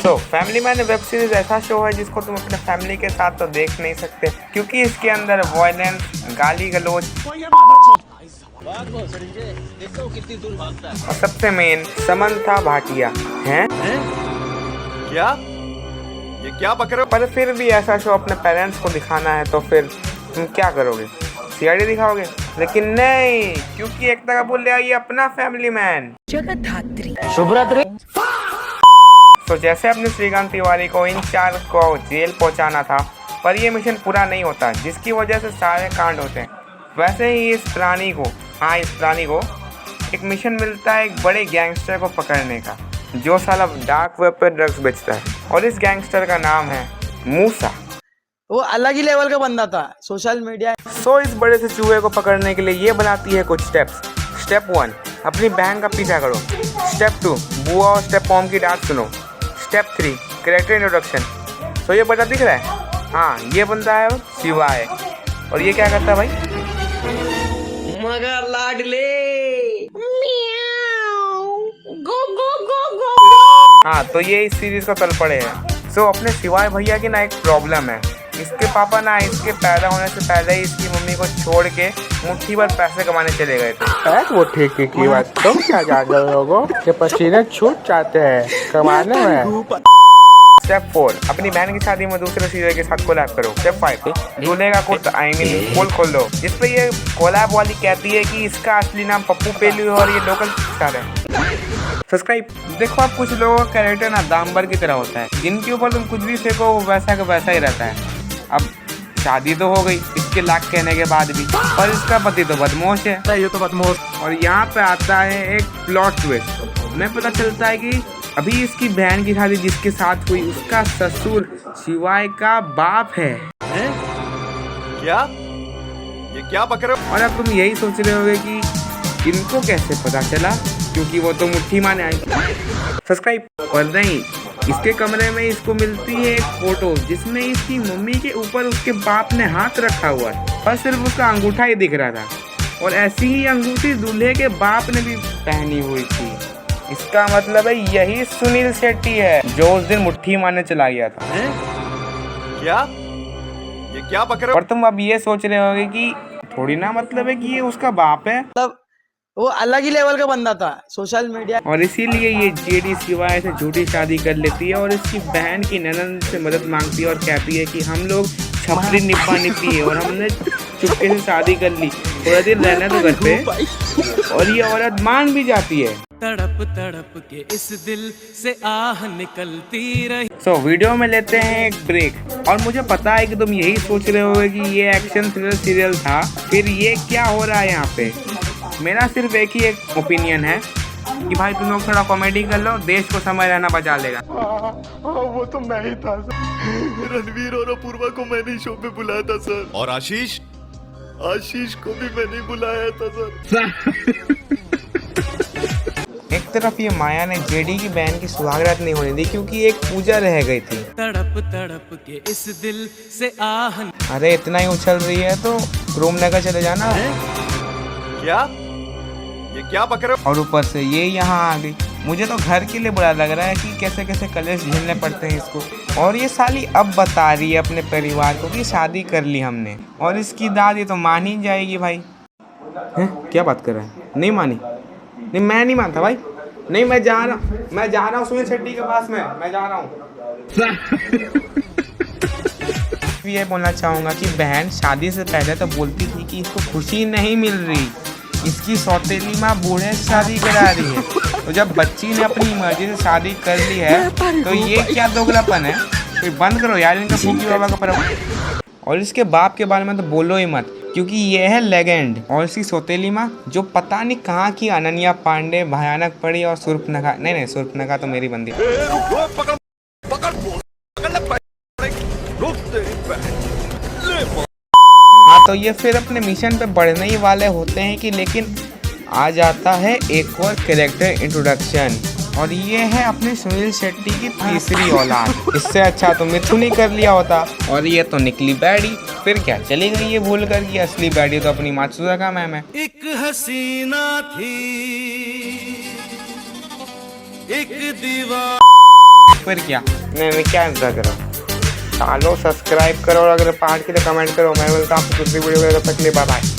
Family man web series ऐसा show है जिसको तुम अपने फैमिली के साथ तो देख नहीं सकते, क्योंकि इसके अंदर वायलेंस, गाली गलौज और सबसे मेन समंथा भाटिया हैं। क्या ये क्या बक रहे हो? पर फिर भी ऐसा शो अपने पेरेंट्स को दिखाना है तो फिर तुम क्या करोगे? सीआईडी दिखाओगे? लेकिन नहीं, क्योंकि एक तरह बोल रहा ये अपना फैमिली मैन। शुभ रात्रि। तो जैसे अपने श्रीकांत तिवारी को इन 4 को जेल पहुंचाना था, पर ये मिशन पूरा नहीं होता, जिसकी वजह से सारे कांड होते हैं। वैसे ही इस प्राणी को एक मिशन मिलता है एक बड़े गैंगस्टर को पकड़ने का, जो साला डार्क वेब पे ड्रग्स बेचता है, और इस गैंगस्टर का नाम है मूसा। वो अलग ही लेवल का बंदा था सोशल मीडिया। सो इस बड़े से चूहे को पकड़ने के लिए ये बनाती है कुछ स्टेप्स। स्टेप 1, अपनी बहन का पीछा करो। स्टेप 2, बुआ और स्टेप मॉम की डांट सुनो। Step 3, character introduction. तो ये बंदा दिख रहा है? हाँ, ये बंदा है शिवाय। और ये क्या करता है भाई? मगर लाडले गो गो गो गो। हाँ, तो ये इस सीरीज का तल पड़े है। सो अपने शिवाय भैया की ना एक प्रॉब्लम है। इसके पापा ना इसके पैदा होने से पहले ही इसकी मम्मी को छोड़ के मुट्ठी भर पैसे कमाने चले गए थे। वो ठीक की बात, तुम क्या जानते हो लोगों के पसीने छूट जाते हैं कमाने में। स्टेप 4, अपनी बहन की शादी में दूसरे सीरियल के साथ कोलैब करो। स्टेप 5, दूल्हे का पोल खोल दो, जिसपे ये कोलैब वाली कहती है कि इसका असली नाम पप्पू पेलू है और ये लोकल स्टार है। सब्सक्राइब। देखो, आप कुछ लोगों का कैरेक्टर ना दामबर की तरह होता है, जिनके ऊपर तुम कुछ भी फेंको वो वैसा का वैसा ही रहता है। अब शादी तो हो गई इसके लाख कहने के बाद भी, और इसका पति तो बदमाश है। ये तो बदमाश। और यहाँ पे आता है एक प्लॉट ट्विस्ट। हमें पता चलता है कि अभी इसकी बहन की शादी जिसके साथ हुई, उसका ससुर शिवाय का बाप है। क्या ये क्या बक रहे हो? और अब तुम यही सोच रहे होगे कि इनको कैसे पता चला, क्योंकि वो तो मुट्ठी माने आई। सब्सक्राइब। और नहीं, इसके कमरे में इसको मिलती है एक फोटो जिसमें इसकी मम्मी के ऊपर उसके बाप ने हाथ रखा हुआ है, और सिर्फ उसका अंगूठा ही दिख रहा था। और ऐसी ही अंगूठी दूल्हे के बाप ने भी पहनी हुई थी। इसका मतलब है यही सुनील शेट्टी है जो उस दिन मुट्ठी मारने चला गया था। क्या ये क्या बक रहे हो? और तुम अब ये सोच रहे होगे कि थोड़ी ना मतलब है कि ये उसका बाप है, मतलब वो अलग ही लेवल का बंदा था सोशल मीडिया। और इसीलिए ये जेडी शिवाय से झूठी शादी कर लेती है और इसकी बहन की ननद से मदद मांगती है और कहती है कि हम लोग छपरी निपा निपी है और हमने चुपके से शादी कर ली, थोड़ा दिन रहना तो घर पे। और ये औरत मान भी जाती है। तड़प तड़प के इस दिल से आह निकलती रही। सो वीडियो में लेते हैं एक ब्रेक। और मुझे पता है कि तुम यही सोच रहे होगे कि ये एक्शन थ्रिलर सीरियल था, फिर ये क्या हो रहा है यहाँ पे। मेरा सिर्फ एक ही एक ओपिनियन है कि भाई तुम लोग थोड़ा कॉमेडी कर लो, देश को समय रहना बचा लेगा। वो तो मैं ही था सर। रणवीर और अपूर्वा को मैंने शो पे बुलाया था सर। और आशीष को भी मैंने बुलाया था सर। एक तरफ ये माया ने जेडी की बहन की सुहागरात नहीं होने दी क्योंकि एक पूजा रह गई थी। तड़प तड़प के इस दिल से आह। अरे इतना ही उछल रही है तो रूम लेकर चले जाना। क्या ये क्या बक रहे हो? और ऊपर से ये यहाँ आ गई। मुझे तो घर के लिए बुरा लग रहा है कि कैसे कैसे कलेश झेलने पड़ते हैं इसको। और ये साली अब बता रही है अपने परिवार को कि शादी कर ली हमने, और इसकी दादी तो मान ही जाएगी भाई। हैं? क्या बात कर रहा है? नहीं मानी? नहीं, मैं नहीं मानता भाई। नहीं, मैं जा रहा हूँ सुनील शेट्टी के पास में, मैं जा रहा हूँ। ये बोलना चाहूँगा कि बहन शादी से पहले तो बोलती थी कि इसको खुशी नहीं मिल रही, इसकी सौतेली माँ बूढ़े से शादी करा रही है। तो जब बच्ची ने अपनी मर्जी से शादी कर ली है तो ये क्या दोगलापन है? तो बंद करो यार इनका फूकी बाबा का पर्व। और इसके बाप के बारे में तो बोलो ही मत, क्योंकि ये है लेजेंड। और इसकी सौतेली माँ जो पता नहीं कहाँ की अनन्या पांडे भयानक पड़ी, और सुर्पनखा नहीं सुर्पनखा तो मेरी बंदी। हाँ, तो ये फिर अपने मिशन पे बढ़ने ही वाले होते हैं कि लेकिन आ जाता है एक और कैरेक्टर इंट्रोडक्शन, और ये है अपने सुनील शेट्टी की तीसरी औलाद। इससे अच्छा तो मिथुन ही कर लिया होता। और ये तो निकली बैडी, फिर क्या चली गई ये भूल कर कि असली बैडी तो अपनी मातसूदा का मैम है। एक हसीना थी एक दीवार। फिर क्या नहीं क्या लग रहा। सालों सब्सक्राइब करो और अगर पार्ट के लिए कमेंट करो। मैं बोलता हूँ आपको दूसरी वीडियो तक के लिए बाय बाय।